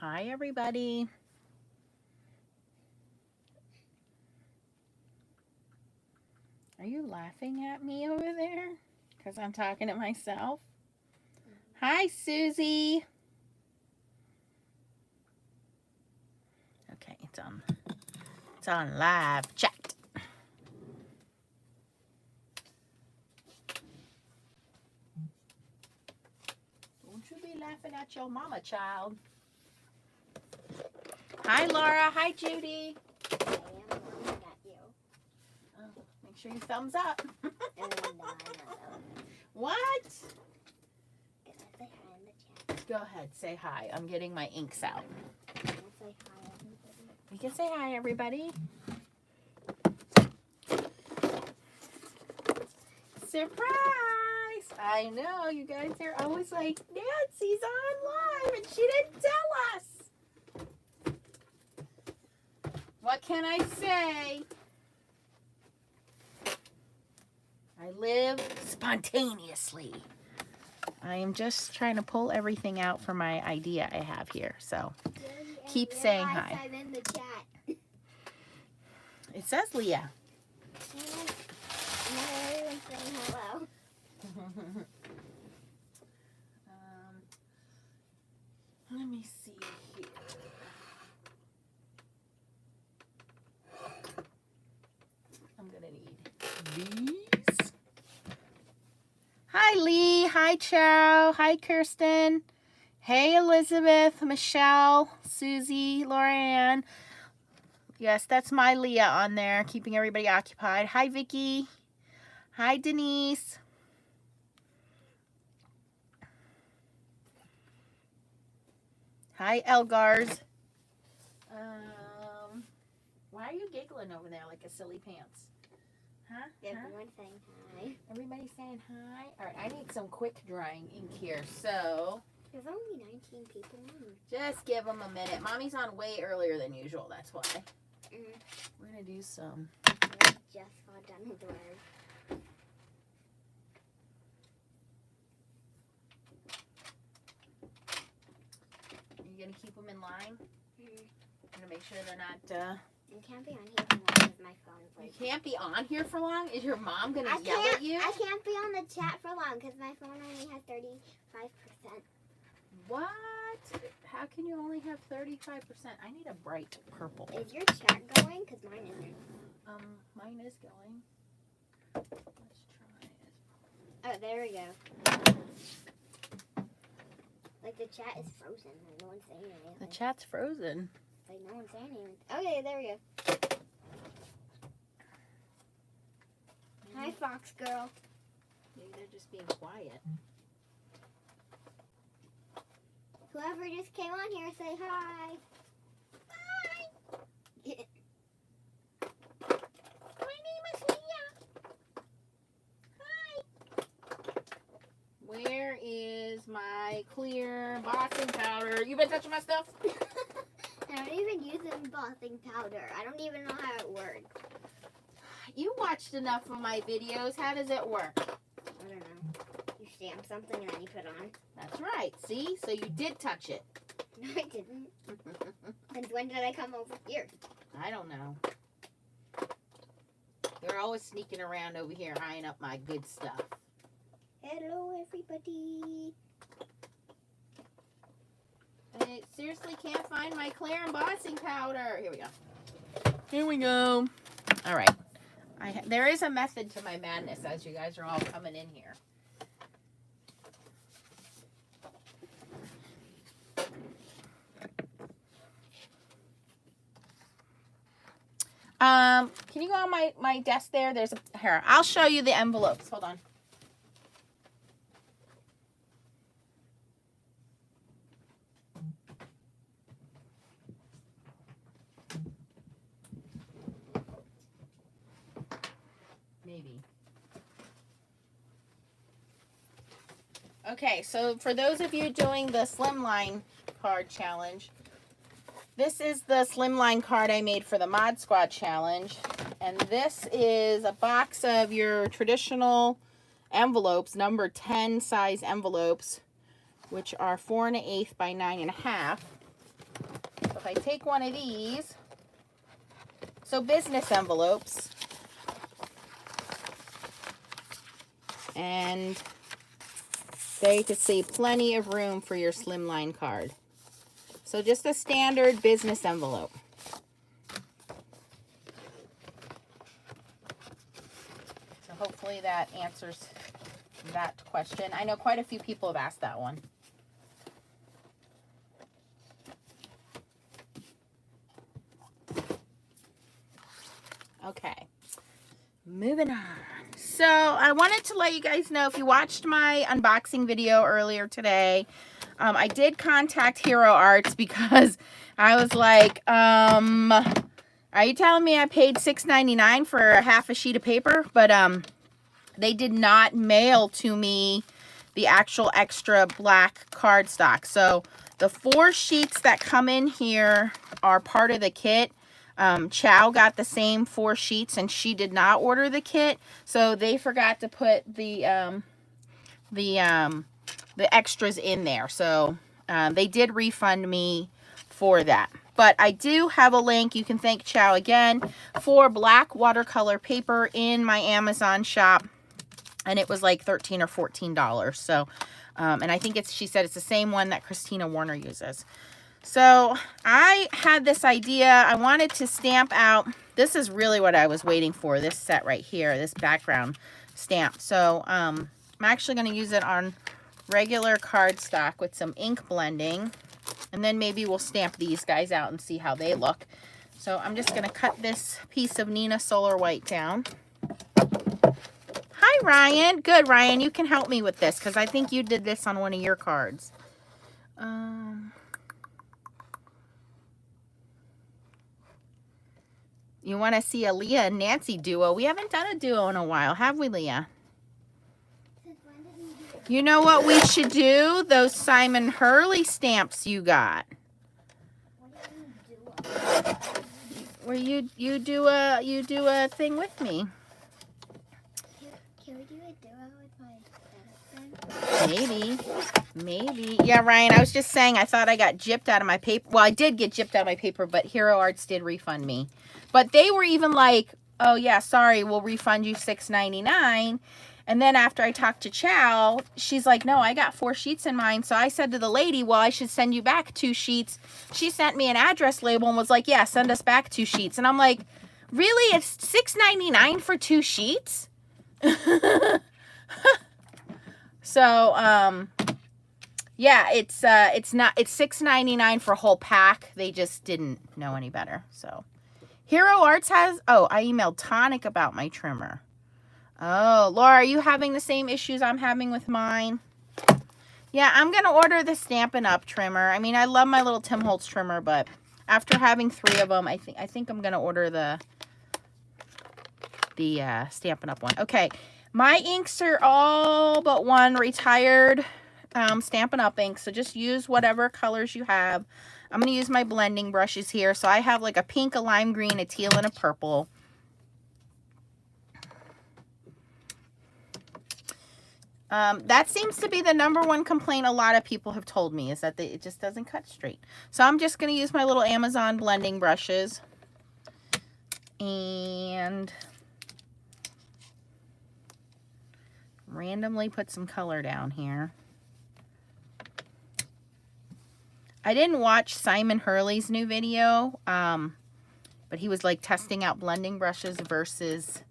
Hi, everybody. Are you laughing at me over there? Because I'm talking to myself? Hi, Susie. Okay, it's on live chat. Don't you be laughing at your mama, child. Hi, Laura. Hi, Judy. I am looking at you. Oh, make sure you thumbs up. No, I don't know. What? Can I say hi in the chat? Go ahead, say hi. I'm getting my inks out. Can I say hi, everybody? You can say hi, everybody. Surprise! I know, you guys are always like, Nancy's on live and she didn't tell us. What can I say? I live spontaneously. I am just trying to pull everything out for my idea I have here. So keep saying hi. I'm in the chat. It says Leah. And everyone's saying hello. Let me see here. I'm gonna need these. Hi, Lee. Hi, Chow. Hi, Kirsten. Hey, Elizabeth, Michelle, Susie, Lorianne. Yes, that's my Leah on there, keeping everybody occupied. Hi, Vicky. Hi, Denise. Hi, Elgars. Why are you giggling over there like a silly pants? Huh? Everyone's saying hi. Everybody saying hi? All right, I need some quick drying ink here, so There's only 19 people on. just give them a minute. Mommy's on way earlier than usual, that's why. Mm. We're going to do some. I just got done with work. Are you going to keep them in line? Mm. I'm going to make sure they're not... You can't be on here for long because my phone's You like... can't be on here for long? Is your mom going to yell at you? I can't be on the chat for long because my phone only has 35%. What? How can you only have 35%? I need a bright purple. Is your chat going? Because mine isn't. Mine is going. Let's try it. Oh, there we go. Like the chat is frozen. Like no one's saying anything. The chat's frozen. Like no one's saying anything. Okay, there we go. Hi, Fox Girl. Maybe they're just being quiet. Whoever just came on here, say hi. Hi. My name is Leah. Hi. Where is my clear embossing powder? You been touching my stuff? I don't even use embossing powder. I don't even know how it works. You watched enough of my videos. How does it work? I don't know. You stamp something and then you put on. That's right. See? So you did touch it. No, I didn't. Since when did I come over here? I don't know. You're always sneaking around over here eyeing up my good stuff. Hello, everybody. I seriously can't find my clear embossing powder. Here we go. Here we go. All right. There is a method to my madness as you guys are all coming in here. Can you go on my desk there? There's a here. I'll show you the envelopes. Hold on. Maybe. Okay, so for those of you doing the slimline card challenge, this is the slimline card I made for the Mod Squad challenge. And this is a box of your traditional envelopes, number 10 size envelopes, which are 4 1/8 by 9 1/2. if I take one of these, so business envelopes, and they could see plenty of room for your slimline card. So just a standard business envelope. So hopefully that answers that question. I know quite a few people have asked that one. Okay, moving on. So I wanted to let you guys know, if you watched my unboxing video earlier today, I did contact Hero Arts because I was like, are you telling me I paid $6.99 for a half a sheet of paper? But they did not mail to me the actual extra black cardstock. So the 4 sheets that come in here are part of the kit. Chow got the same 4 sheets and she did not order the kit, so they forgot to put the extras in there. So they did refund me for that. But I do have a link. You can thank Chow again for black watercolor paper in my Amazon shop, and it was like $13 or $14. So and I think she said it's the same one that Christina Warner uses. So I had this idea. I wanted to stamp out, this is really what I was waiting for, this set right here, this background stamp. So I'm actually going to use it on regular cardstock with some ink blending, and then maybe we'll stamp these guys out and see how they look. So I'm just going to cut this piece of Nina Solar White down. Hi Ryan. Good, Ryan, you can help me with this because I think you did this on one of your cards. You want to see a Leah and Nancy duo? We haven't done a duo in a while, have we, Leah? You know what we should do? Those Simon Hurley stamps you got. Where you do a thing with me. Can we do a duo with my husband? Maybe. Yeah, Ryan, I was just saying I thought I got gypped out of my paper. Well, I did get gypped out of my paper, but Hero Arts did refund me. But they were even like, oh yeah, sorry, we'll refund you $6.99. And then after I talked to Chow, she's like, no, I got 4 sheets in mine. So I said to the lady, well, I should send you back 2 sheets. She sent me an address label and was like, yeah, send us back 2 sheets. And I'm like, really? It's $6.99 for 2 sheets? So, yeah, it's $6.99 for a whole pack. They just didn't know any better. So Hero Arts has, oh, I emailed Tonic about my trimmer. Oh, Laura, are you having the same issues I'm having with mine? Yeah, I'm going to order the Stampin' Up! Trimmer. I mean, I love my little Tim Holtz trimmer, but after having 3 of them, I think I'm going to order the Stampin' Up! One. Okay, my inks are all but one retired Stampin' Up! Ink, so just use whatever colors you have. I'm going to use my blending brushes here. So I have like a pink, a lime green, a teal, and a purple. That seems to be the #1 complaint a lot of people have told me, is that it just doesn't cut straight. So I'm just going to use my little Amazon blending brushes and randomly put some color down here. I didn't watch Simon Hurley's new video, but he was like testing out blending brushes versus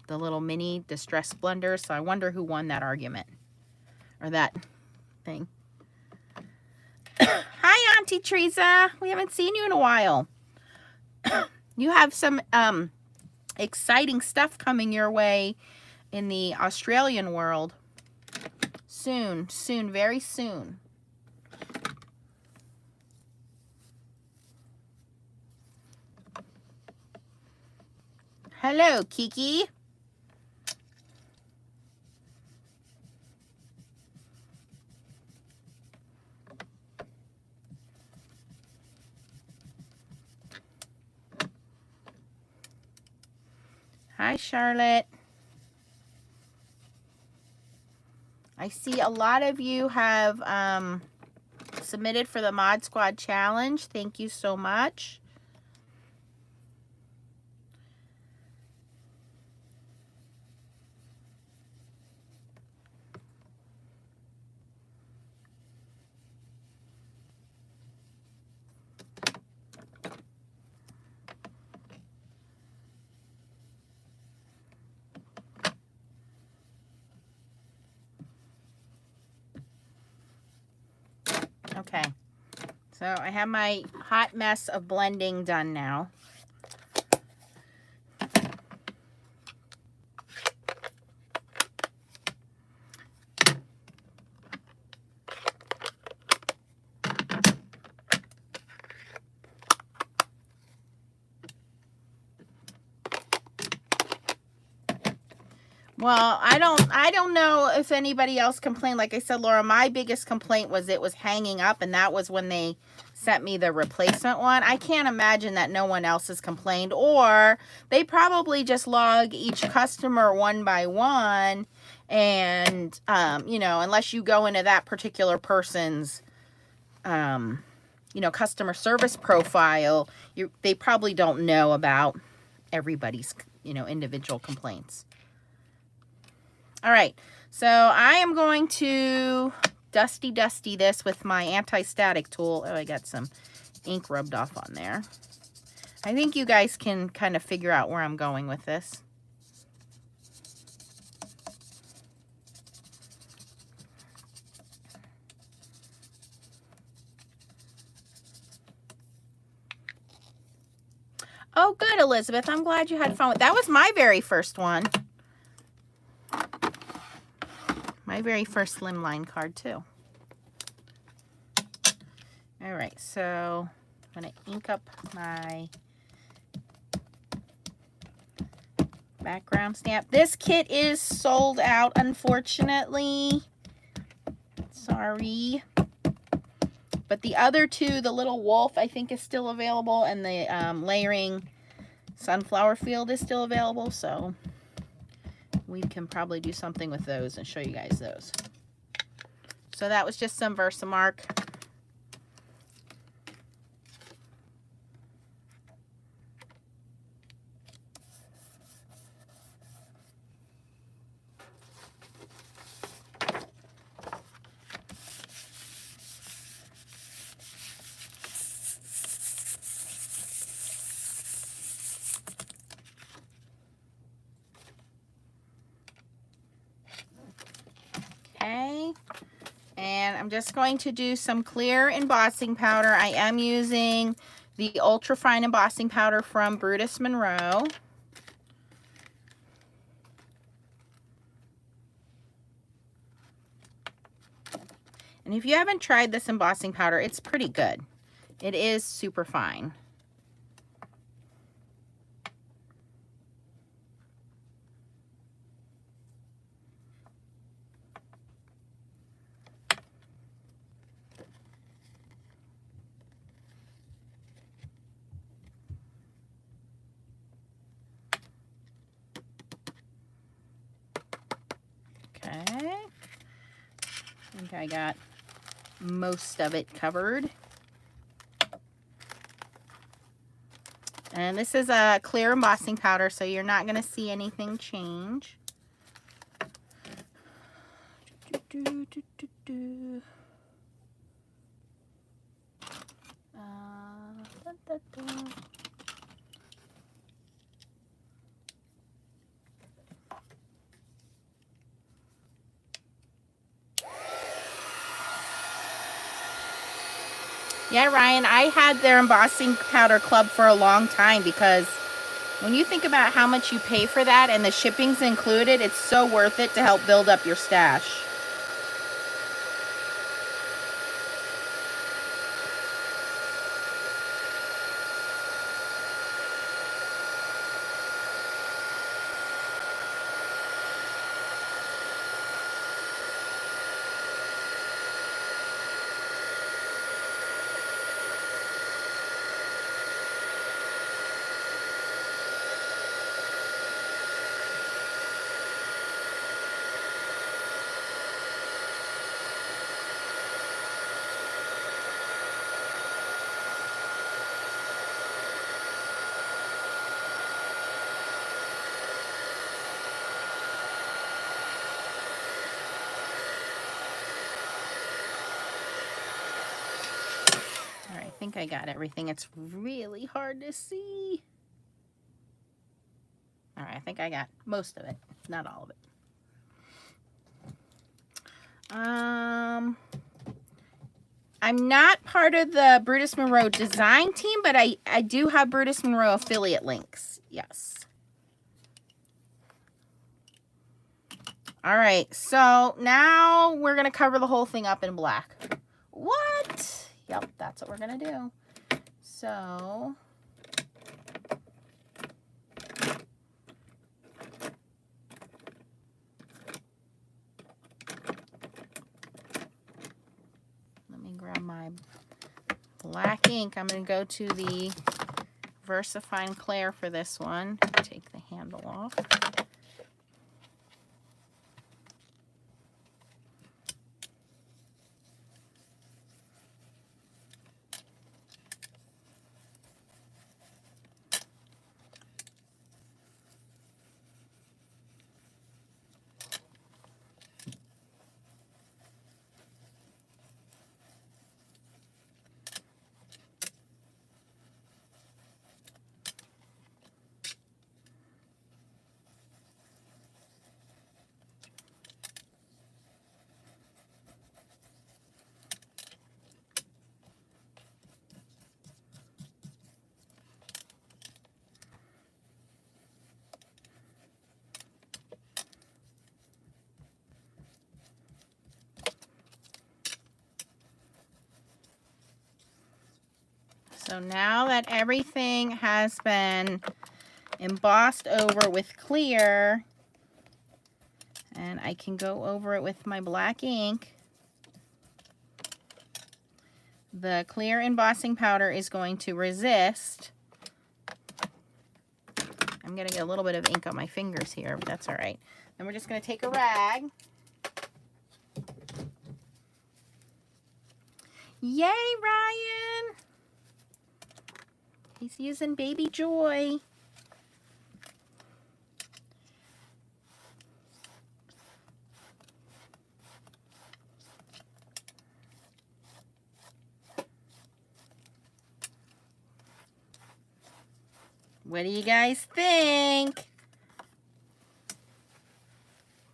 the little mini distress blenders. So I wonder who won that argument or that thing. Hi, Auntie Teresa. We haven't seen you in a while. You have some exciting stuff coming your way in the Australian world. Soon, very soon. Hello, Kiki. Hi, Charlotte. I see a lot of you have submitted for the Mod Squad Challenge. Thank you so much. Okay, so I have my hot mess of blending done now. Well, I don't know if anybody else complained. Like I said, Laura, my biggest complaint was it was hanging up, and that was when they sent me the replacement one. I can't imagine that no one else has complained, or they probably just log each customer one by one, and you know, unless you go into that particular person's you know, customer service profile, they probably don't know about everybody's, you know, individual complaints. All right, so I am going to dusty this with my anti-static tool. Oh, I got some ink rubbed off on there. I think you guys can kind of figure out where I'm going with this. Oh, good, Elizabeth. I'm glad you had fun with that. Was my very first one. My very first slimline card, too. All right, so I'm going to ink up my background stamp. This kit is sold out, unfortunately. Sorry. But the other two, the little wolf, I think is still available, and the layering sunflower field is still available, so we can probably do something with those and show you guys those. So that was just some Versamark. Okay, and I'm just going to do some clear embossing powder. I am using the ultra fine embossing powder from Brutus Monroe. And if you haven't tried this embossing powder, it's pretty good. It is super fine. Okay, I think I got most of it covered. And this is a clear embossing powder, so you're not going to see anything change. Yeah, Ryan, I had their embossing powder club for a long time because when you think about how much you pay for that and the shipping's included, it's so worth it to help build up your stash. think I got everything. It's really hard to see. All right, I think I got most of it, not all of it. I'm not part of the Brutus Monroe design team, but I do have Brutus Monroe affiliate links. Yes. All right, so now we're going to cover the whole thing up in black. What? Yep, that's what we're going to do. So let me grab my black ink. I'm going to go to the VersaFine Clair for this one. Take the handle off. So now that everything has been embossed over with clear, and I can go over it with my black ink, the clear embossing powder is going to resist. I'm going to get a little bit of ink on my fingers here, but that's all right. Then we're just going to take a rag. Yay, Ryan! He's using Baby Joy. What do you guys think?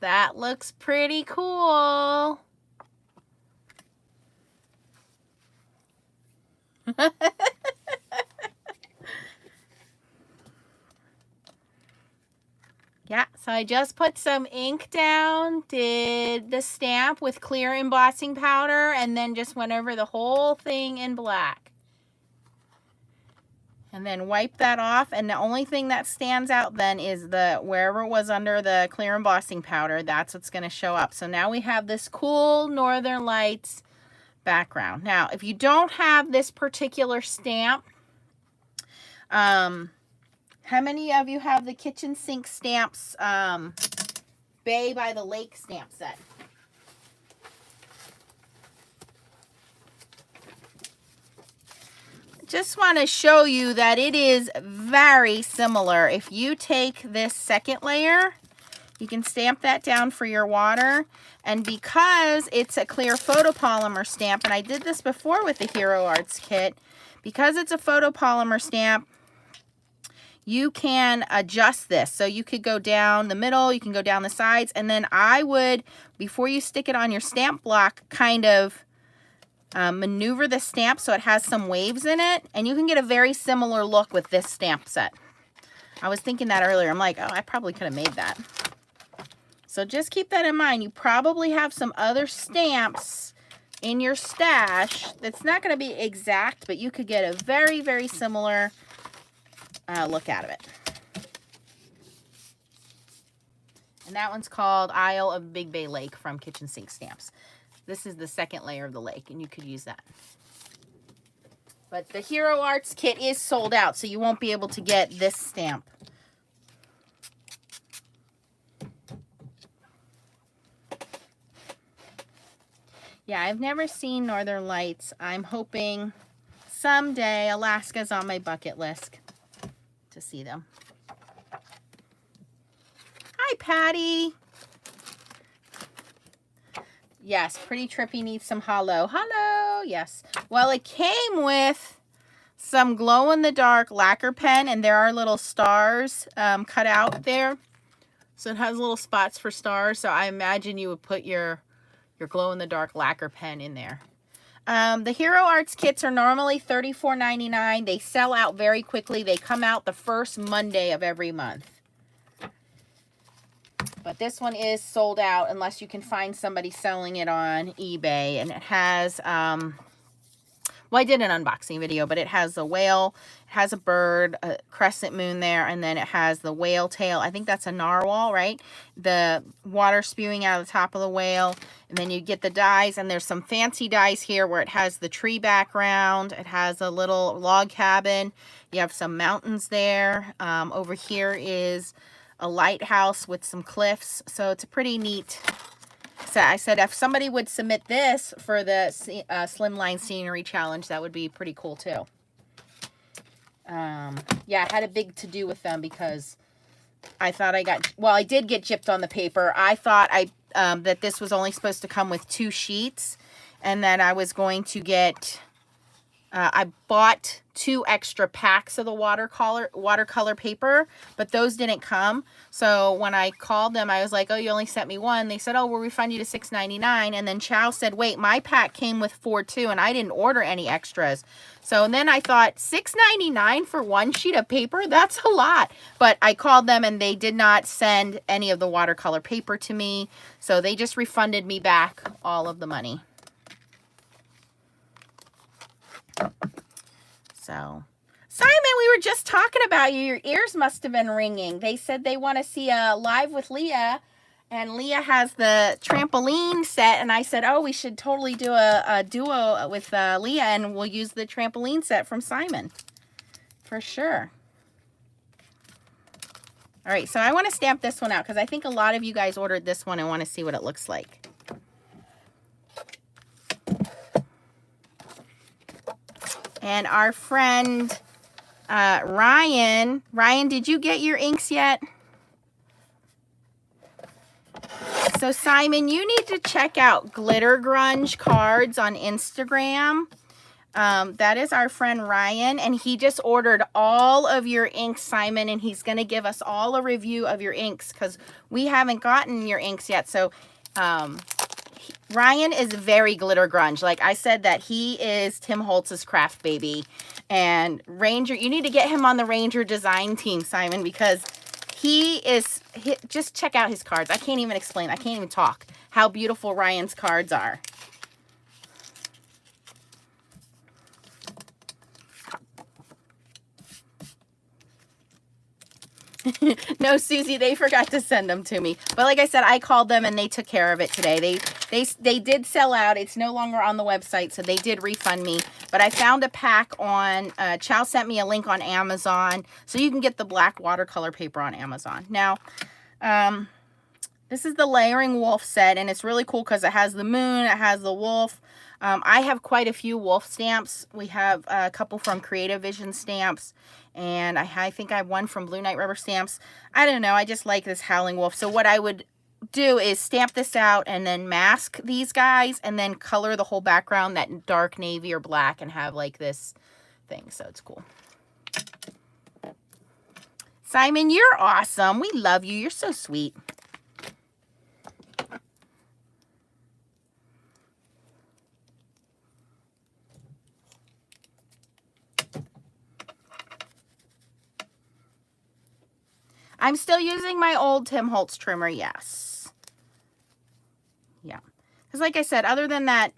That looks pretty cool. Yeah, so I just put some ink down, did the stamp with clear embossing powder, and then just went over the whole thing in black. And then wipe that off, and the only thing that stands out then is the wherever it was under the clear embossing powder, that's what's going to show up. So now we have this cool Northern Lights background. Now, if you don't have this particular stamp, how many of you have the Kitchen Sink Stamps Bay by the Lake stamp set? Just want to show you that it is very similar. If you take this second layer, you can stamp that down for your water. And because it's a clear photopolymer stamp, and I did this before with the Hero Arts kit, because it's a photopolymer stamp, you can adjust this. So you could go down the middle, you can go down the sides, and then I would, before you stick it on your stamp block, kind of maneuver the stamp so it has some waves in it, and you can get a very similar look with this stamp set. I was thinking that earlier. I'm like, oh, I probably could have made that. So just keep that in mind. You probably have some other stamps in your stash that's not going to be exact, but you could get a very, very similar look out of it. And that one's called Isle of Big Bay Lake from Kitchen Sink Stamps. This is the second layer of the lake, and you could use that. But the Hero Arts kit is sold out, so you won't be able to get this stamp. Yeah, I've never seen Northern Lights. I'm hoping someday Alaska's on my bucket list to see them. Hi, Patty. Yes, Pretty Trippy needs some hollow. Hello, yes. Well, it came with some glow-in-the-dark lacquer pen, and there are little stars cut out there. So it has little spots for stars. So I imagine you would put your glow-in-the-dark lacquer pen in there. The Hero Arts kits are normally $34.99. They sell out very quickly. They come out the first Monday of every month. But this one is sold out unless you can find somebody selling it on eBay. And it has, well, I did an unboxing video, but it has a whale, it has a bird, a crescent moon there, and then it has the whale tail. I think that's a narwhal, right? The water spewing out of the top of the whale. And then you get the dies, and there's some fancy dies here where it has the tree background. It has a little log cabin. You have some mountains there. Over here is a lighthouse with some cliffs. So it's a pretty neat set. I said if somebody would submit this for the Slimline Scenery Challenge, that would be pretty cool too. Yeah, I had a big to-do with them because I thought I got, well, I did get gypped on the paper. I thought that this was only supposed to come with 2 sheets, and that I was going to get, I bought 2 extra packs of the watercolor paper, but those didn't come. So when I called them, I was like, oh, you only sent me 1. They said, oh, we'll refund you to $6.99. And then Chow said, wait, my pack came with 4 too, and I didn't order any extras. So then I thought, $6.99 for 1 sheet of paper? That's a lot. But I called them, and they did not send any of the watercolor paper to me. So they just refunded me back all of the money. So, Simon, we were just talking about you. Your ears must have been ringing. They said they want to see a Live with Leah, and Leah has the trampoline set, and I said, oh, we should totally do a duo with Leah, and we'll use the trampoline set from Simon. For sure. All right, so I want to stamp this one out because I think a lot of you guys ordered this one and want to see what it looks like. And our friend Ryan, did you get your inks yet? So Simon, you need to check out Glitter Grunge Cards on Instagram. That is our friend Ryan, and he just ordered all of your inks, Simon, and he's going to give us all a review of your inks because we haven't gotten your inks yet. So Ryan is very glitter grunge. Like I said, that he is Tim Holtz's craft baby. And Ranger, you need to get him on the Ranger design team, Simon, because just check out his cards. I can't even explain. I can't even talk how beautiful Ryan's cards are. No, Susie, they forgot to send them to me. But like I said, I called them and they took care of it today. They did sell out. It's no longer on the website, so they did refund me. But I found a pack on, Chow sent me a link on Amazon, so you can get the black watercolor paper on Amazon. Now, this is the Layering Wolf set, and it's really cool because it has the moon, it has the wolf. I have quite a few wolf stamps. We have a couple from Creative Vision Stamps, and I think I have one from Blue Night Rubber Stamps. I don't know. I just like this Howling Wolf. So what I would do is stamp this out and then mask these guys and then color the whole background that dark navy or black and have like this thing. So it's cool. Simon, you're awesome. We love you. You're so sweet. I'm still using my old Tim Holtz trimmer, yes. Yeah. Because like I said, other than that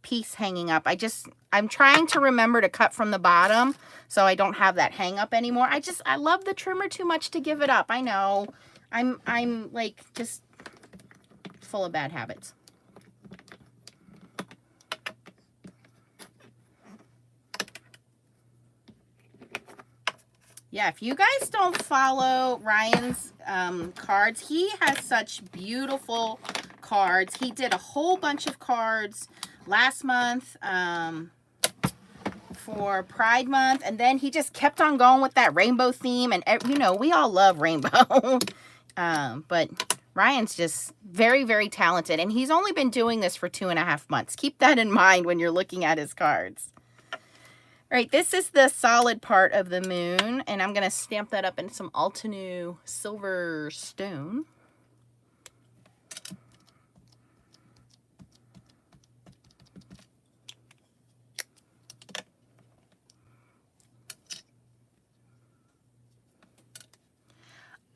piece hanging up, I'm trying to remember to cut from the bottom so I don't have that hang up anymore. I love the trimmer too much to give it up. I know. I'm like just full of bad habits. Yeah, if you guys don't follow Ryan's cards, he has such beautiful cards. He did a whole bunch of cards last month for Pride Month, and then he just kept on going with that rainbow theme, and you know, we all love rainbow. But Ryan's just very, very talented, and he's only been doing this for 2.5 months. Keep that in mind when you're looking at his cards. right, this is the solid part of the moon, and I'm going to stamp that up in some Altenew silver stone.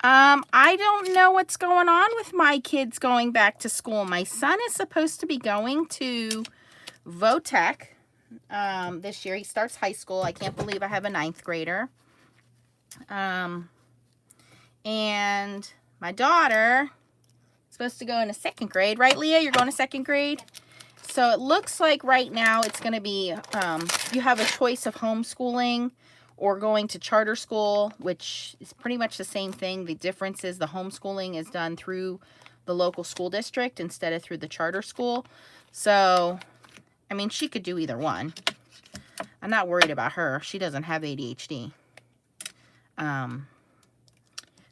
I don't know what's going on with my kids going back to school. My son is supposed to be going to Votech this year. He starts high school. I can't believe I have a 9th grader. And my daughter is supposed to go into 2nd grade. Right, Leah? You're going to 2nd grade? So it looks like right now it's going to be, you have a choice of homeschooling or going to charter school, which is pretty much the same thing. The difference is the homeschooling is done through the local school district instead of through the charter school. So, I mean, she could do either one. I'm not worried about her. She doesn't have ADHD.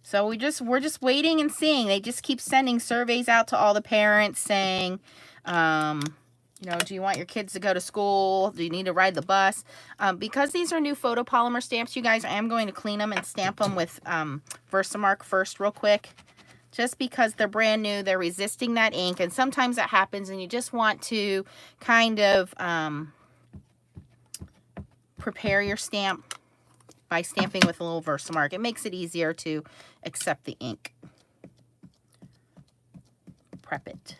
So we're just waiting and seeing. They just keep sending surveys out to all the parents saying, you know, do you want your kids to go to school? Do you need to ride the bus? Because these are new photopolymer stamps, you guys, I am going to clean them and stamp them with Versamark first real quick. Just because they're brand new, they're resisting that ink. And sometimes that happens and you just want to kind of prepare your stamp by stamping with a little Versamark. It makes it easier to accept the ink. Prep it.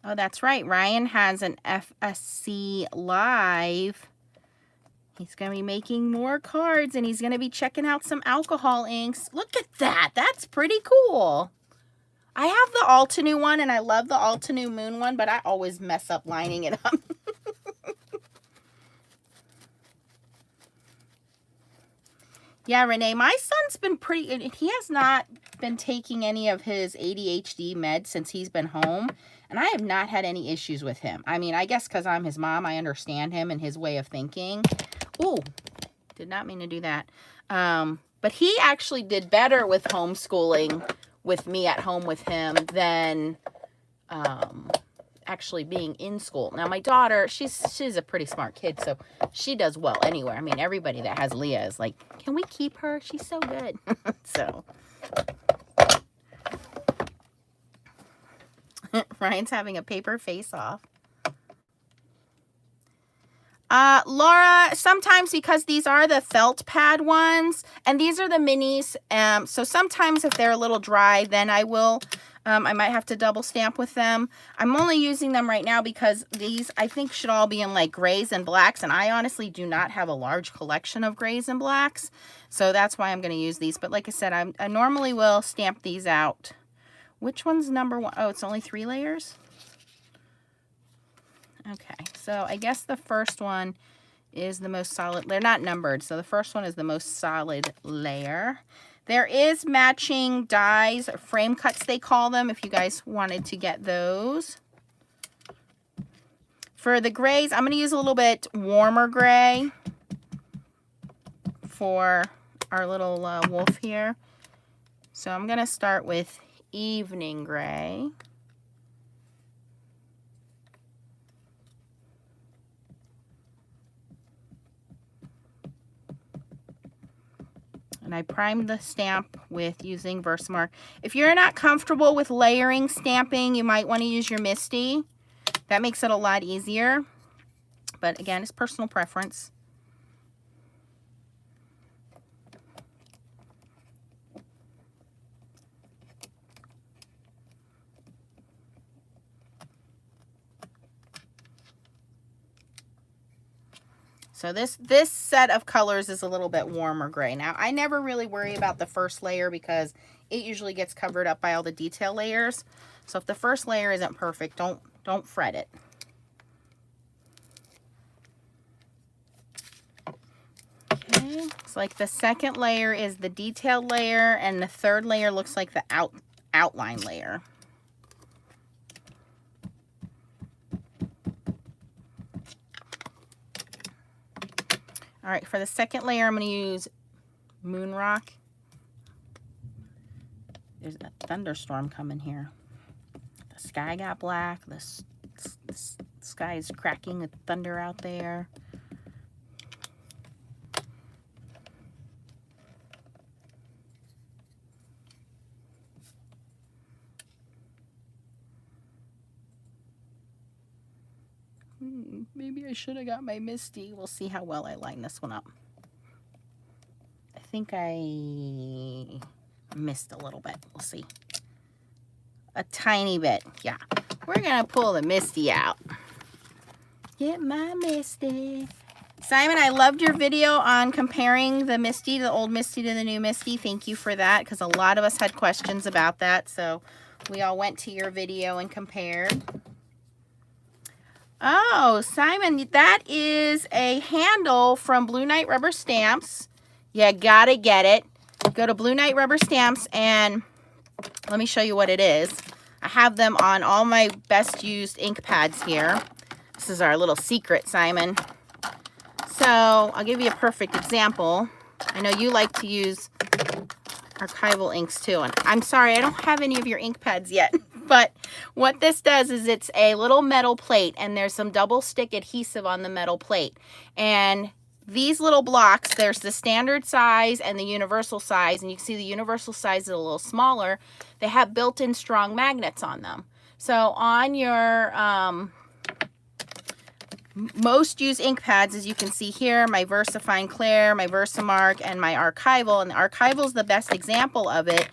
Oh, that's right. Ryan has an FSC Live. He's going to be making more cards, and he's going to be checking out some alcohol inks. Look at that. That's pretty cool. I have the Altenew one, and I love the Altenew Moon one, but I always mess up lining it up. Yeah, Renee, my son's been pretty, he has not been taking any of his ADHD meds since he's been home, and I have not had any issues with him. I mean, I guess because I'm his mom, I understand him and his way of thinking. Ooh, did not mean to do that. But he actually did better with homeschooling with me at home with him than actually being in school. Now, my daughter, she's a pretty smart kid, so she does well anywhere. I mean, everybody that has Leah is like, can we keep her? She's so good. So, Ryan's having a paper face-off. Laura, sometimes because these are the felt pad ones, and these are the minis, so sometimes if they're a little dry, then I will, I might have to double stamp with them. I'm only using them right now because these, I think, should all be in like grays and blacks, and I honestly do not have a large collection of grays and blacks, so that's why I'm going to use these. But like I said, I normally will stamp these out. Which one's number 1? Oh, it's only 3 layers? Okay, so I guess the first one is the most solid. They're not numbered, so the first one is the most solid layer. There is matching dies, frame cuts they call them, if you guys wanted to get those. For the grays, I'm going to use a little bit warmer gray for our little wolf here. So I'm going to start with evening gray. And I primed the stamp with using Versamark. If you're not comfortable with layering stamping, you might want to use your Misty. That makes it a lot easier. But again, it's personal preference. So this set of colors is a little bit warmer gray. Now, I never really worry about the first layer because it usually gets covered up by all the detail layers. So if the first layer isn't perfect, don't fret it. Okay, it's like the second layer is the detailed layer, and the third layer looks like the outline layer. All right, for the second layer, I'm going to use Moon Rock. There's a thunderstorm coming here. The sky got black. The sky is cracking with thunder out there. Maybe I should have got my Misty. We'll see how well I line this one up. I think I missed a little bit. We'll see. A tiny bit. Yeah. We're going to pull the Misty out. Get my Misty. Simon, I loved your video on comparing the Misty, the old Misty to the new Misty. Thank you for that, because a lot of us had questions about that. So we all went to your video and compared. Oh, Simon, that is a handle from Blue Knight Rubber Stamps. You gotta get it. Go to Blue Knight Rubber Stamps and let me show you what it is. I have them on all my best used ink pads here. This is our little secret, Simon. So I'll give you a perfect example. I know you like to use archival inks too. And I'm sorry, I don't have any of your ink pads yet. But what this does is it's a little metal plate, and there's some double stick adhesive on the metal plate. And these little blocks, there's the standard size and the universal size, and you can see the universal size is a little smaller. They have built-in strong magnets on them. So on your most used ink pads, as you can see here, my VersaFine Clair, my Versamark, and my Archival, and the Archival is the best example of it.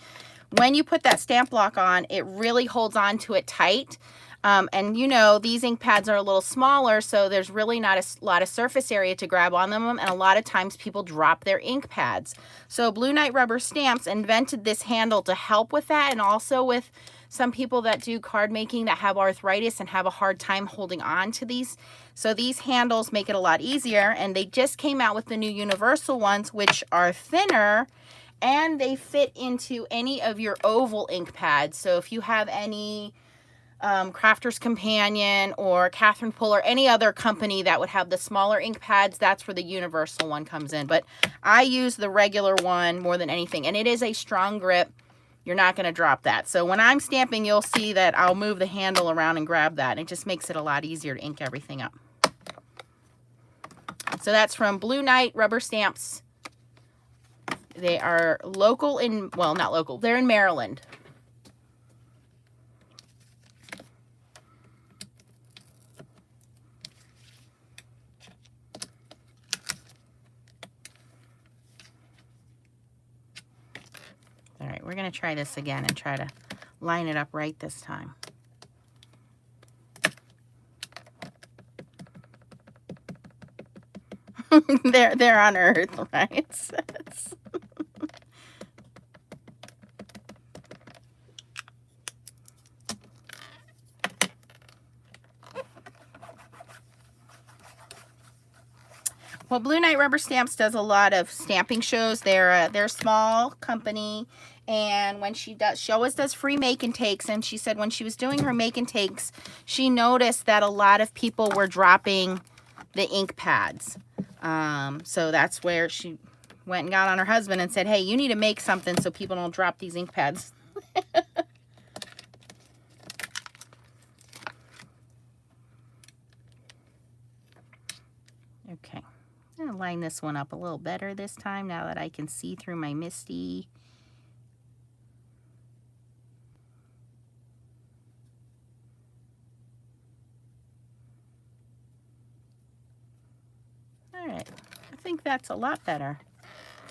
When you put that stamp block on, it really holds on to it tight. And you know, these ink pads are a little smaller, so there's really not a lot of surface area to grab on them, and a lot of times people drop their ink pads. So Blue Knight Rubber Stamps invented this handle to help with that, and also with some people that do card making that have arthritis and have a hard time holding on to these. So these handles make it a lot easier, and they just came out with the new universal ones, which are thinner, and they fit into any of your oval ink pads. So if you have any Crafter's Companion or Catherine Poole or any other company that would have the smaller ink pads, that's where the universal one comes in. But I use the regular one more than anything, and it is a strong grip. You're not going to drop that. So when I'm stamping, you'll see that I'll move the handle around and grab that. It just makes it a lot easier to ink everything up. So that's from Blue Knight Rubber Stamps. They are local in, well, not local, they're in Maryland. All right, we're going to try this again and try to line it up right this time. they're on Earth, right? Well, Blue Knight Rubber Stamps does a lot of stamping shows. They're a small company, and when she always does free make and takes, and she said when she was doing her make and takes, she noticed that a lot of people were dropping the ink pads. So that's where she went and got on her husband and said, hey, you need to make something so people don't drop these ink pads. Okay. I'm going to line this one up a little better this time now that I can see through my Misty. All right, I think that's a lot better.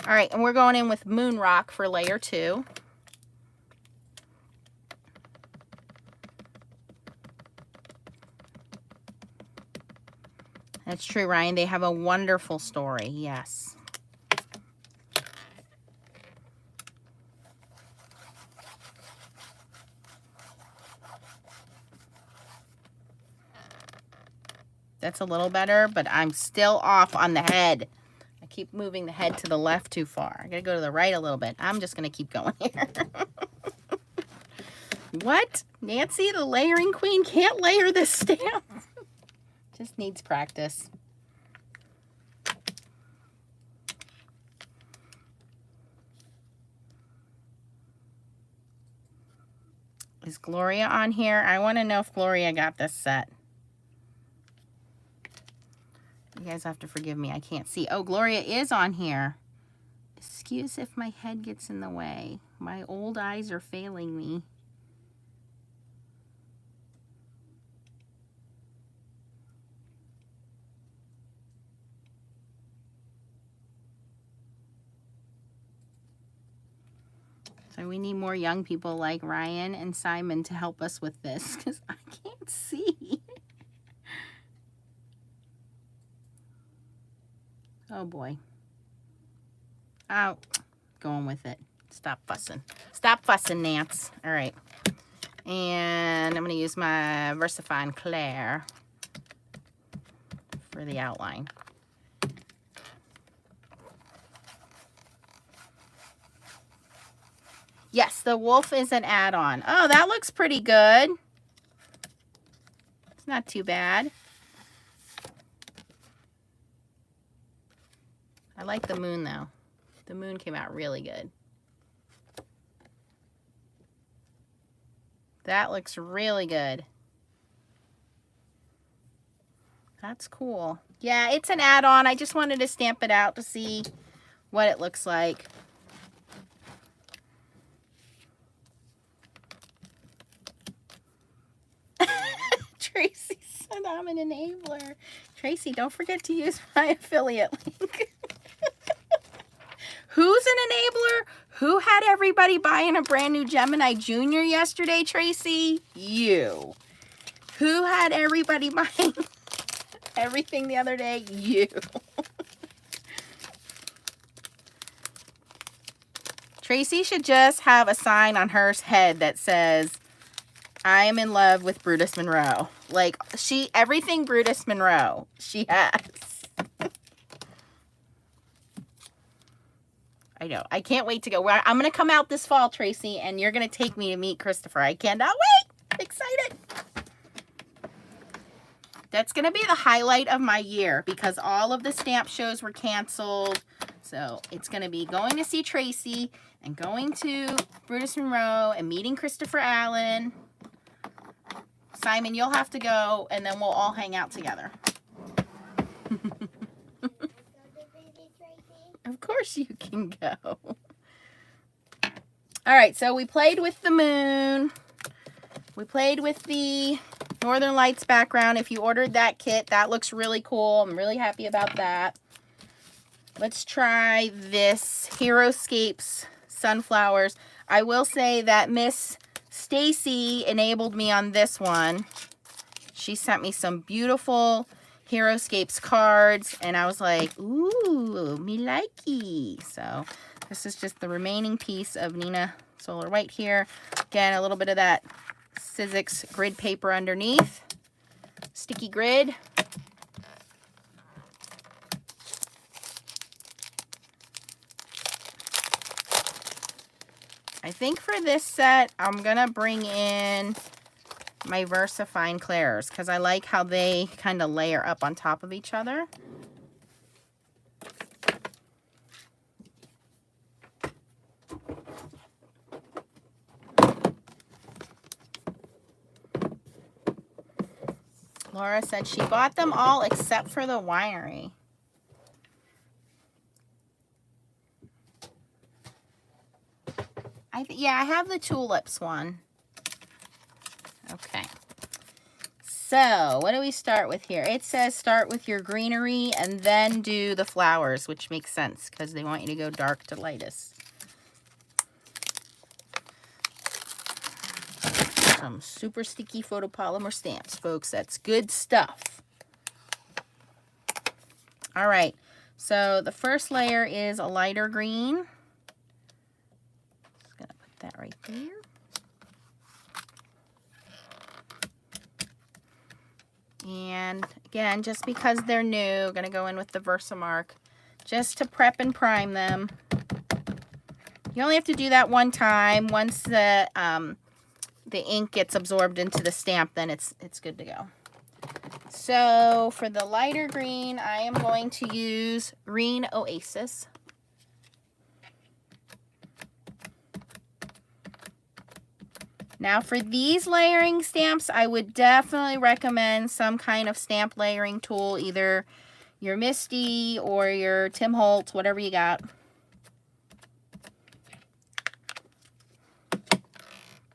All right, and we're going in with Moon Rock for layer 2. That's true, Ryan. They have a wonderful story. Yes. That's a little better, but I'm still off on the head. I keep moving the head to the left too far. I gotta go to the right a little bit. I'm just gonna keep going here. What? Nancy, the layering queen, can't layer this stamp. Just needs practice. Is Gloria on here? I want to know if Gloria got this set. You guys have to forgive me. I can't see. Oh, Gloria is on here. Excuse if my head gets in the way. My old eyes are failing me. So we need more young people like Ryan and Simon to help us with this because I can't see. Oh boy. Oh, going with it. Stop fussing. Stop fussing, Nance. All right. And I'm going to use my VersaFine Claire for the outline. Yes, the wolf is an add-on. Oh, that looks pretty good. It's not too bad. I like the moon, though. The moon came out really good. That looks really good. That's cool. Yeah, it's an add-on. I just wanted to stamp it out to see what it looks like. Tracy said I'm an enabler. Tracy, don't forget to use my affiliate link. Who's an enabler? Who had everybody buying a brand new Gemini Junior yesterday, Tracy? You. Who had everybody buying everything the other day? You. Tracy should just have a sign on her head that says, I am in love with Brutus Monroe. Like, everything Brutus Monroe, she has. I know. I can't wait to go. I'm going to come out this fall, Tracy, and you're going to take me to meet Christopher. I cannot wait. I'm excited. That's going to be the highlight of my year because all of the stamp shows were canceled. So it's going to be going to see Tracy and going to Brutus Monroe and meeting Christopher Allen. Simon, you'll have to go, and then we'll all hang out together. Of course you can go. All right, so we played with the moon. We played with the Northern Lights background. If you ordered that kit, that looks really cool. I'm really happy about that. Let's try this Hero Scapes Sunflowers. I will say that Miss Stacy enabled me on this one. She sent me some beautiful Hero Scapes cards, and I was like, ooh, me likey. So this is just the remaining piece of Nina Solar White here. Again, a little bit of that Sizzix grid paper underneath. Sticky grid. I think for this set, I'm going to bring in my VersaFine Clairs because I like how they kind of layer up on top of each other. Laura said she bought them all except for the winery. Yeah, I have the tulips one. Okay. So, what do we start with here? It says start with your greenery and then do the flowers, which makes sense because they want you to go dark to lightest. Some super sticky photopolymer stamps, folks. That's good stuff. All right. So, the first layer is a lighter green. Just going to put that right there. And again, just because they're new, going to go in with the Versamark just to prep and prime them. You only have to do that one time. Once the ink gets absorbed into the stamp, then it's good to go. So for the lighter green, I am going to use Green Oasis. Now for these layering stamps, I would definitely recommend some kind of stamp layering tool, either your Misty or your Tim Holtz, whatever you got.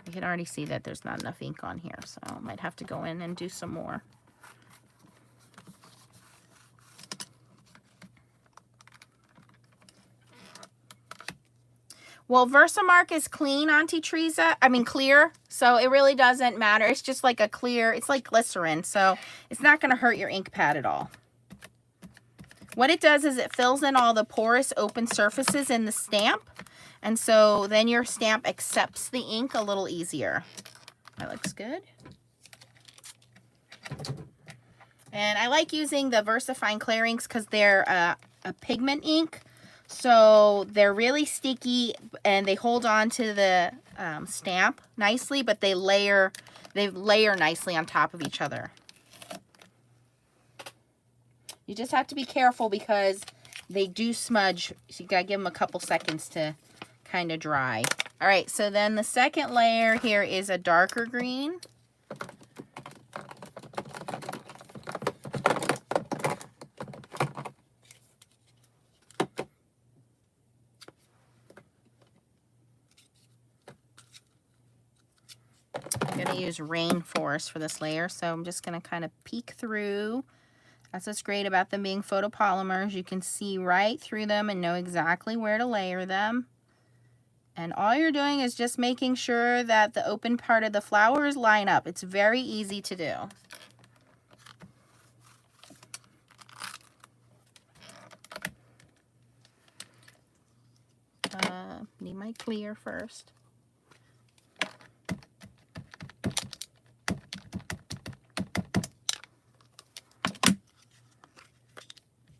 You can already see that there's not enough ink on here, so I might have to go in and do some more. Well, Versamark is clean, Auntie Teresa. I mean, clear. So it really doesn't matter. It's just like a clear, it's like glycerin. So it's not going to hurt your ink pad at all. What it does is it fills in all the porous open surfaces in the stamp. And so then your stamp accepts the ink a little easier. That looks good. And I like using the VersaFine Clear inks because they're a pigment ink. So they're really sticky and they hold on to the stamp nicely, but they layer nicely on top of each other. You just have to be careful because they do smudge. So you gotta give them a couple seconds to kind of dry. All right, so then the second layer here is a darker green. I'm going to use Rainforest for this layer, so I'm just going to kind of peek through. That's what's great about them being photopolymers. You can see right through them and know exactly where to layer them. And all you're doing is just making sure that the open part of the flowers line up. It's very easy to do. Need my clear first.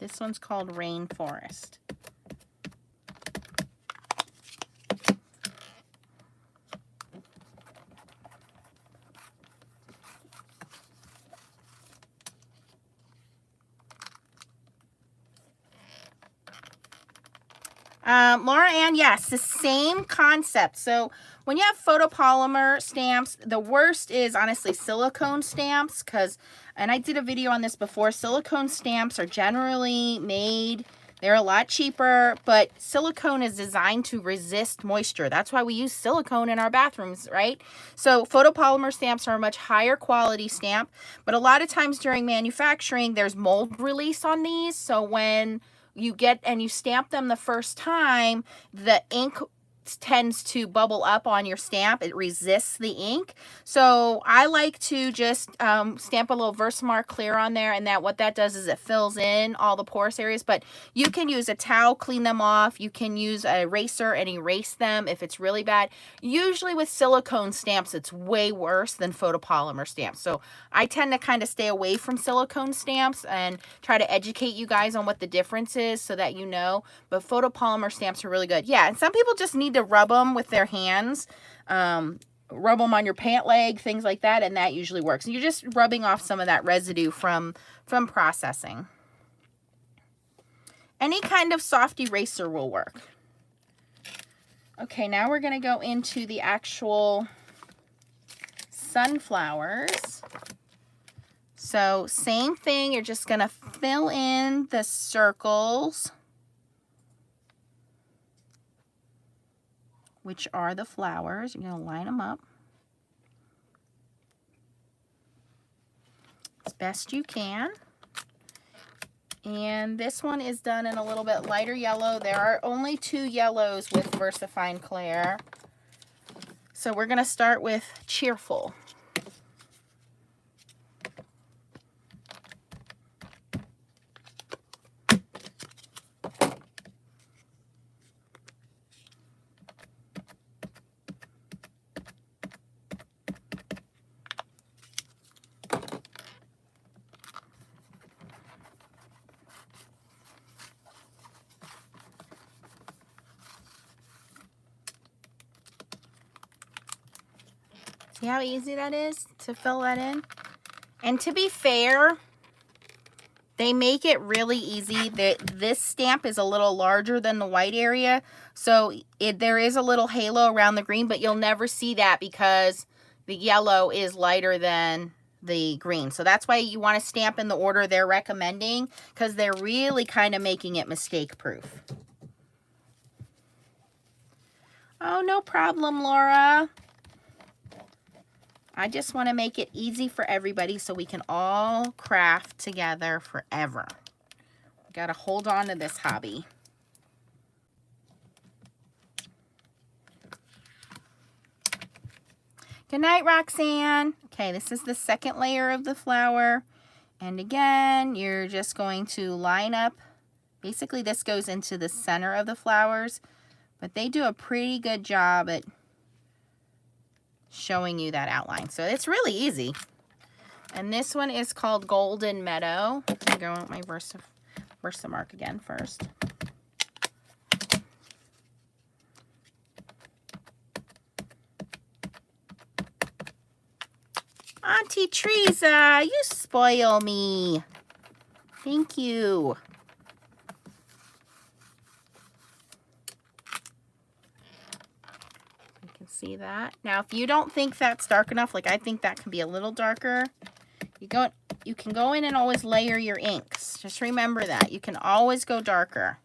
This one's called Rainforest. Laura Ann, yes, the same concept. So when you have photopolymer stamps, the worst is honestly silicone stamps and I did a video on this before, silicone stamps are generally made, they're a lot cheaper, but silicone is designed to resist moisture. That's why we use silicone in our bathrooms, right? So photopolymer stamps are a much higher quality stamp, but a lot of times during manufacturing, there's mold release on these. So when you get and you stamp them the first time, the ink tends to bubble up on your stamp. It resists the ink. So I like to just stamp a little Versamark Clear on there, and what that does is it fills in all the porous areas. But you can use a towel, clean them off. You can use an eraser and erase them if it's really bad. Usually with silicone stamps, it's way worse than photopolymer stamps. So I tend to kind of stay away from silicone stamps and try to educate you guys on what the difference is so that you know. But photopolymer stamps are really good. Yeah, and some people just need to rub them with their hands, rub them on your pant leg, things like that, and that usually works. You're just rubbing off some of that residue from processing. Any kind of soft eraser will work. Okay, now we're going to go into the actual sunflowers. So same thing, you're just going to fill in the circles, which are the flowers. You're going to line them up as best you can. And this one is done in a little bit lighter yellow. There are only 2 yellows with VersaFine Clear. So we're going to start with Cheerful. See how easy that is to fill that in? And to be fair, they make it really easy. This stamp is a little larger than the white area, so there is a little halo around the green, but you'll never see that because the yellow is lighter than the green. So that's why you want to stamp in the order they're recommending, because they're really kind of making it mistake proof. Oh, no problem, Laura. I just want to make it easy for everybody so we can all craft together forever. Got to hold on to this hobby. Good night, Roxanne. Okay, this is the second layer of the flower. And again, you're just going to line up. Basically, this goes into the center of the flowers, but they do a pretty good job at showing you that outline. So it's really easy. And this one is called Golden Meadow. I'm going with my Versamark again first. Auntie Teresa, you spoil me. Thank you. You can see that. Now, if you don't think that's dark enough, like I think that can be a little darker, you can go in and always layer your inks. Just remember that. You can always go darker.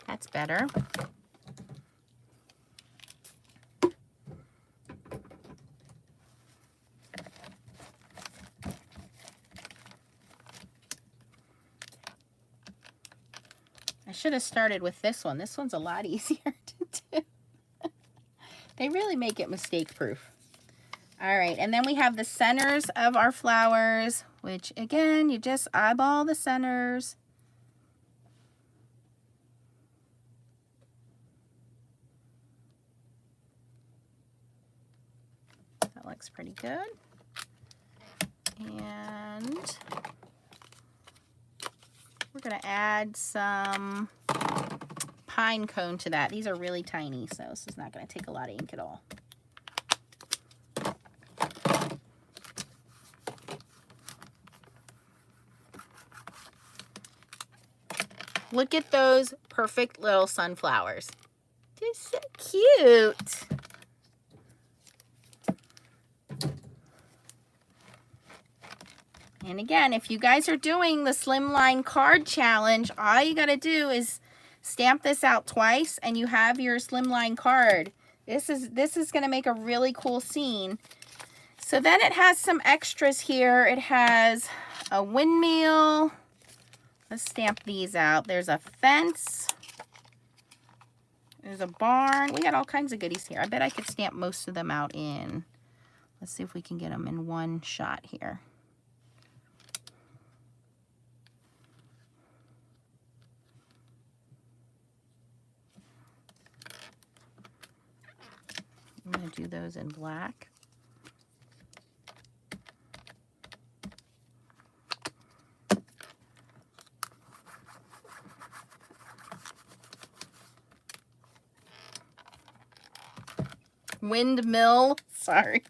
That's better. I should have started with this one. This one's a lot easier to do. They really make it mistake proof. All right, and then we have the centers of our flowers, which again, you just eyeball the centers. That looks pretty good. And we're gonna add some pine cone to that. These are really tiny, so this is not gonna take a lot of ink at all. Look at those perfect little sunflowers. They're so cute. And again, if you guys are doing the Slimline Card Challenge, all you gotta do is stamp this out twice and you have your Slimline card. This is gonna make a really cool scene. So then it has some extras here. It has a windmill. Let's stamp these out. There's a fence. There's a barn. We got all kinds of goodies here. I bet I could stamp most of them out in. Let's see if we can get them in one shot here. I'm going to do those in black. Windmill, sorry.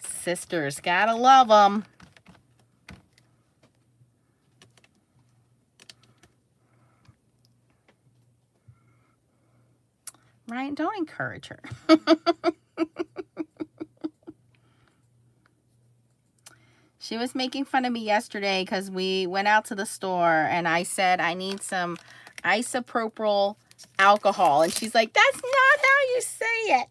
Sisters, gotta love them. Ryan, don't encourage her. She was making fun of me yesterday because we went out to the store and I said I need some isopropyl alcohol. And she's like, that's not how you say it.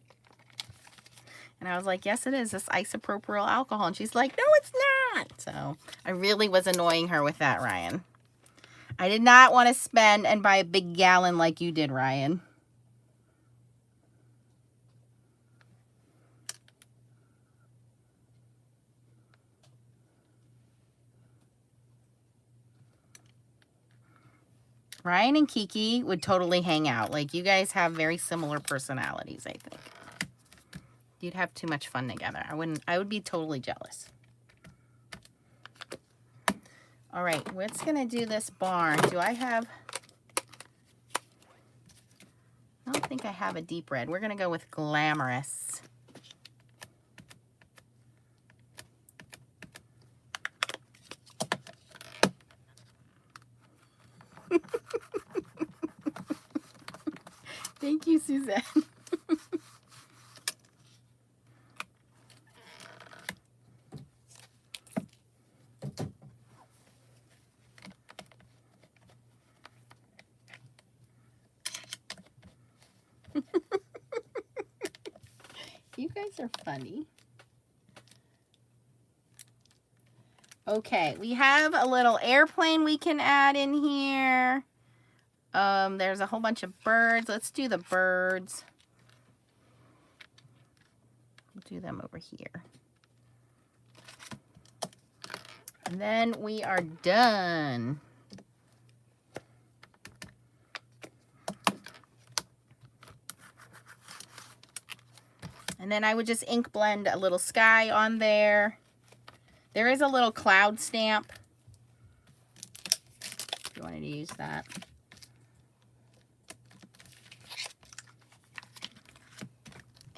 And I was like, yes, it is. This isopropyl alcohol. And she's like, no, it's not. So I really was annoying her with that, Ryan. I did not want to spend and buy a big gallon like you did, Ryan. Ryan and Kiki would totally hang out. Like, you guys have very similar personalities, I think. You'd have too much fun together. I would be totally jealous. All right, what's gonna do this barn? Do I have, I don't think I have a deep red. We're gonna go with Glamorous. Thank you, Suzette. You guys are funny. Okay, we have a little airplane we can add in here. There's a whole bunch of birds. Let's do the birds. We'll do them over here. And then we are done. And then I would just ink blend a little sky on there. There is a little cloud stamp, if you wanted to use that.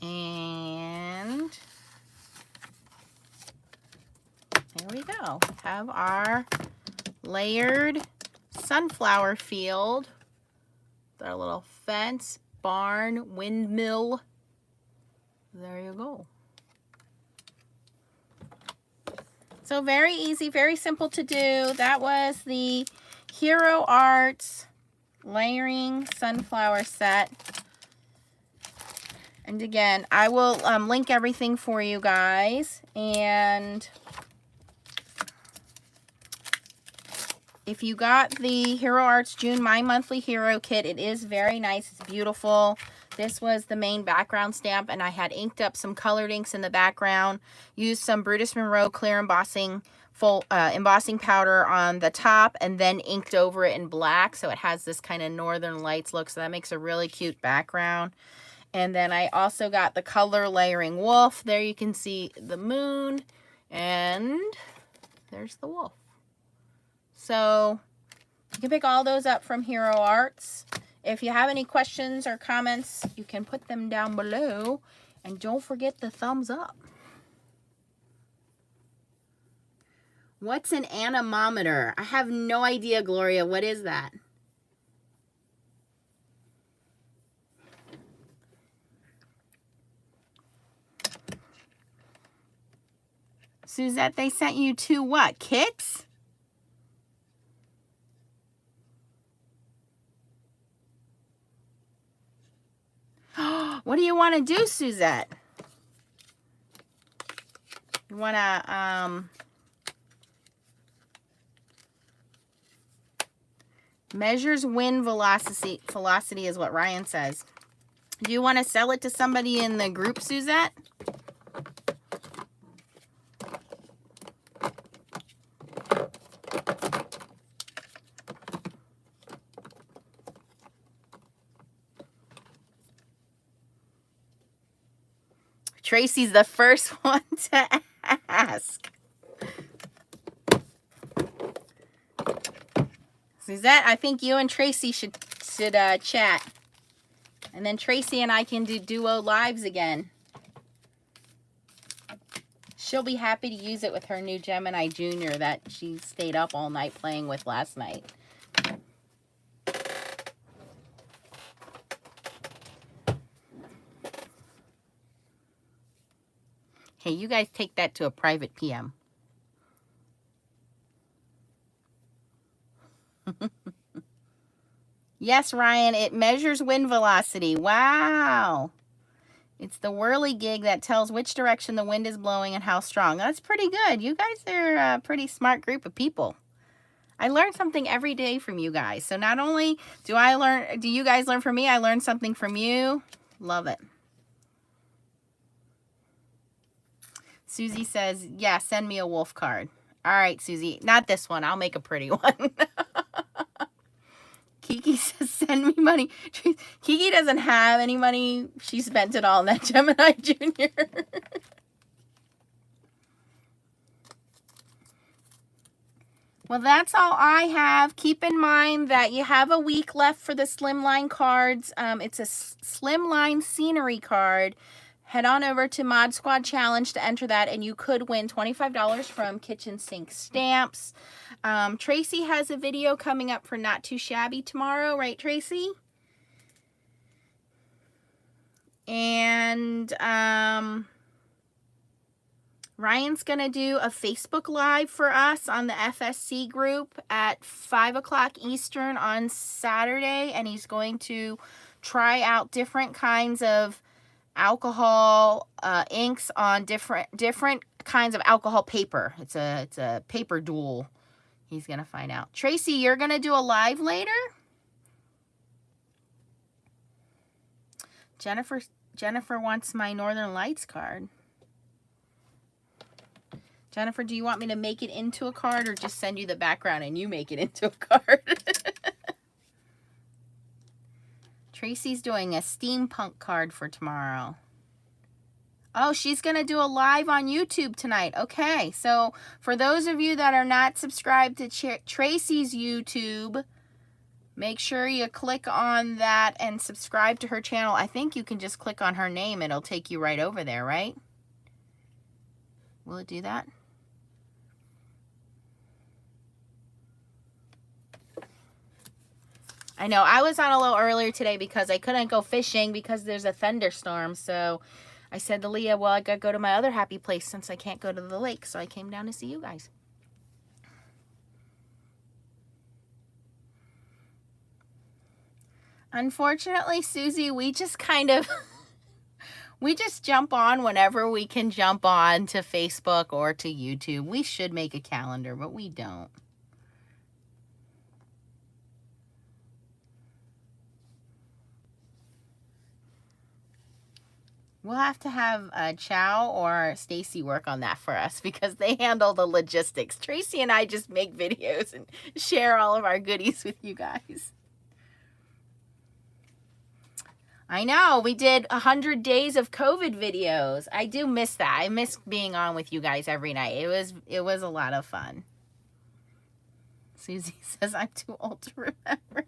And there we go. Have our layered sunflower field. Our little fence, barn, windmill. There you go. So very easy, very simple to do. That was the Hero Arts layering sunflower set. And again, I will link everything for you guys. And if you got the Hero Arts June My Monthly Hero Kit, it is very nice. It's beautiful. This was the main background stamp, and I had inked up some colored inks in the background. Used some Brutus Monroe clear embossing embossing powder on the top, and then inked over it in black, so it has this kind of Northern Lights look. So that makes a really cute background. And then I also got the color layering wolf. There you can see the moon, and there's the wolf. So you can pick all those up from Hero Arts. If you have any questions or comments, you can put them down below. And don't forget the thumbs up. What's an anemometer? I have no idea, Gloria. What is that? Suzette, they sent you 2 what? Kits? What do you want to do, Suzette? You want to measures wind velocity is what Ryan says. Do you want to sell it to somebody in the group, Suzette? Tracy's the first one to ask. Suzette, I think you and Tracy should chat. And then Tracy and I can do duo lives again. She'll be happy to use it with her new Gemini Junior that she stayed up all night playing with last night. Hey, you guys take that to a private PM. Yes, Ryan, it measures wind velocity. Wow. It's the whirligig that tells which direction the wind is blowing and how strong. That's pretty good. You guys are a pretty smart group of people. I learn something every day from you guys. So not only do you guys learn from me, I learn something from you. Love it. Susie says, yeah, send me a wolf card. All right, Susie. Not this one. I'll make a pretty one. Kiki says, send me money. Kiki doesn't have any money. She spent it all in that Gemini Junior. Well, that's all I have. Keep in mind that you have a week left for the Slimline cards. It's a Slimline scenery card. Head on over to Mod Squad Challenge to enter that, and you could win $25 from Kitchen Sink Stamps. Tracy has a video coming up for Not Too Shabby tomorrow, right, Tracy? And Ryan's going to do a Facebook Live for us on the FSC group at 5 o'clock Eastern on Saturday. And he's going to try out different kinds of alcohol inks on different kinds of alcohol paper. It's a paper duel. He's going to find out. Tracy, you're going to do a live later? Jennifer wants my Northern Lights card. Jennifer, do you want me to make it into a card or just send you the background and you make it into a card? Tracy's doing a steampunk card for tomorrow. Oh, she's going to do a live on YouTube tonight. Okay, so for those of you that are not subscribed to Tracy's YouTube, make sure you click on that and subscribe to her channel. I think you can just click on her name. It'll take you right over there, right? Will it do that? I know, I was on a little earlier today because I couldn't go fishing because there's a thunderstorm. So I said to Leah, well, I got to go to my other happy place since I can't go to the lake. So I came down to see you guys. Unfortunately, Susie, we just kind of, we just jump on whenever we can jump on to Facebook or to YouTube. We should make a calendar, but we don't. We'll have to have Chow or Stacy work on that for us because they handle the logistics. Tracy and I just make videos and share all of our goodies with you guys. I know, we did 100 days of COVID videos. I do miss that. I miss being on with you guys every night. It was a lot of fun. Susie says I'm too old to remember.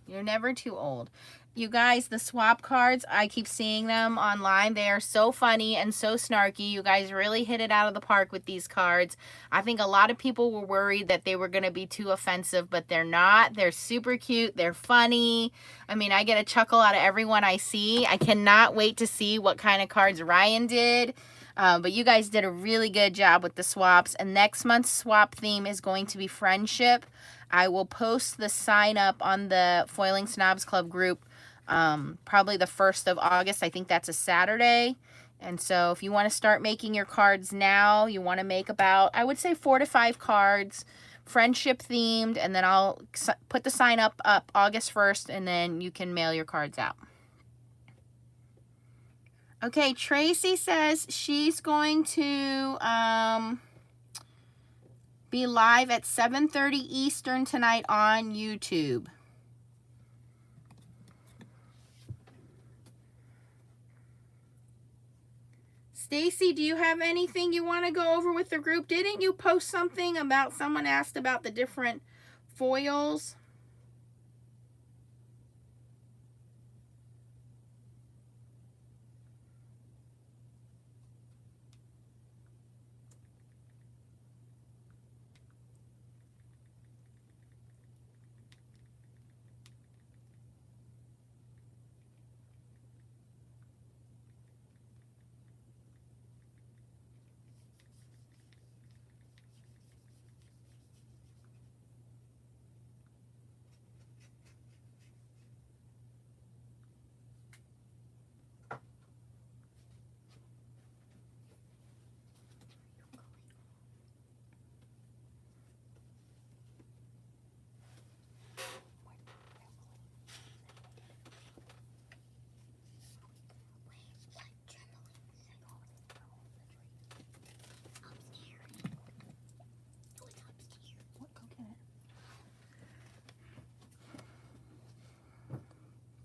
You're never too old. You guys, the swap cards, I keep seeing them online. They are so funny and so snarky. You guys really hit it out of the park with these cards. I think a lot of people were worried that they were going to be too offensive, but they're not. They're super cute. They're funny. I mean, I get a chuckle out of everyone I see. I cannot wait to see what kind of cards Ryan did. But you guys did a really good job with the swaps. And next month's swap theme is going to be friendship. I will post the sign up on the Foiling Snobs Club group probably the 1st of August. I think that's a Saturday. And so if you want to start making your cards now, you want to make about, I would say 4 to 5 cards, friendship themed, and then I'll put the sign up August 1st, and then you can mail your cards out. Okay, Tracy says she's going to be live at 7:30 Eastern tonight on YouTube. Stacy, do you have anything you want to go over with the group? Didn't you post something about, someone asked about the different foils?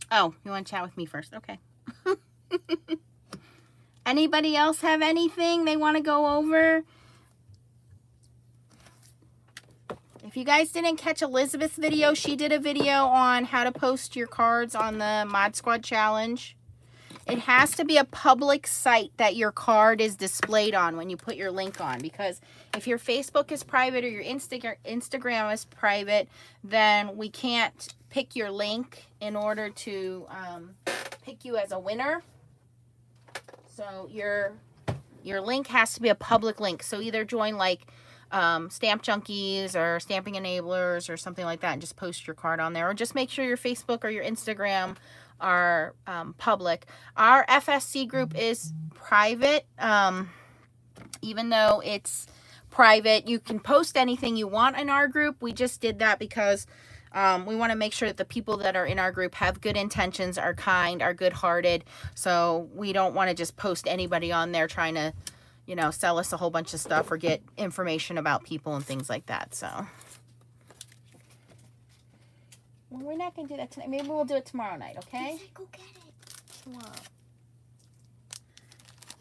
Oh, you want to chat with me first? Okay. Anybody else have anything they want to go over? If you guys didn't catch Elizabeth's video, she did a video on how to post your cards on the Mod Squad Challenge. It has to be a public site that your card is displayed on when you put your link on, because if your Facebook is private or your Instagram is private, then we can't pick your link in order to pick you as a winner. So your link has to be a public link. So either join like Stamp Junkies or Stamping Enablers or something like that and just post your card on there. Or just make sure your Facebook or your Instagram are public. Our FSC group is private. Even though it's private, you can post anything you want in our group. We just did that because we want to make sure that the people that are in our group have good intentions, are kind, are good-hearted. So we don't want to just post anybody on there trying to, you know, sell us a whole bunch of stuff or get information about people and things like that. So well, we're not going to do that tonight. Maybe we'll do it tomorrow night, okay? Go get it. Tomorrow.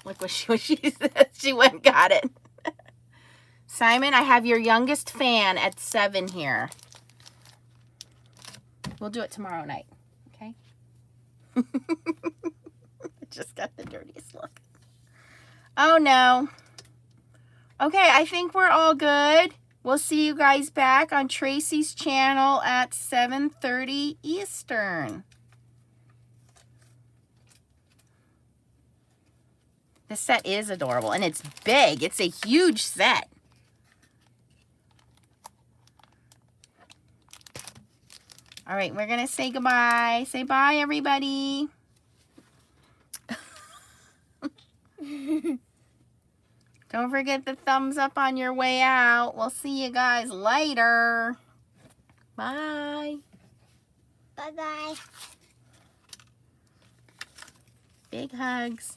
Look what she said. She went and got it. Simon, I have your youngest fan at 7 here. We'll do it tomorrow night, okay? Just got the dirtiest look. Oh, no. Okay, I think we're all good. We'll see you guys back on Tracy's channel at 7:30 Eastern. This set is adorable, and it's big. It's a huge set. All right, we're going to say goodbye. Say bye, everybody. Don't forget the thumbs up on your way out. We'll see you guys later. Bye. Bye-bye. Big hugs.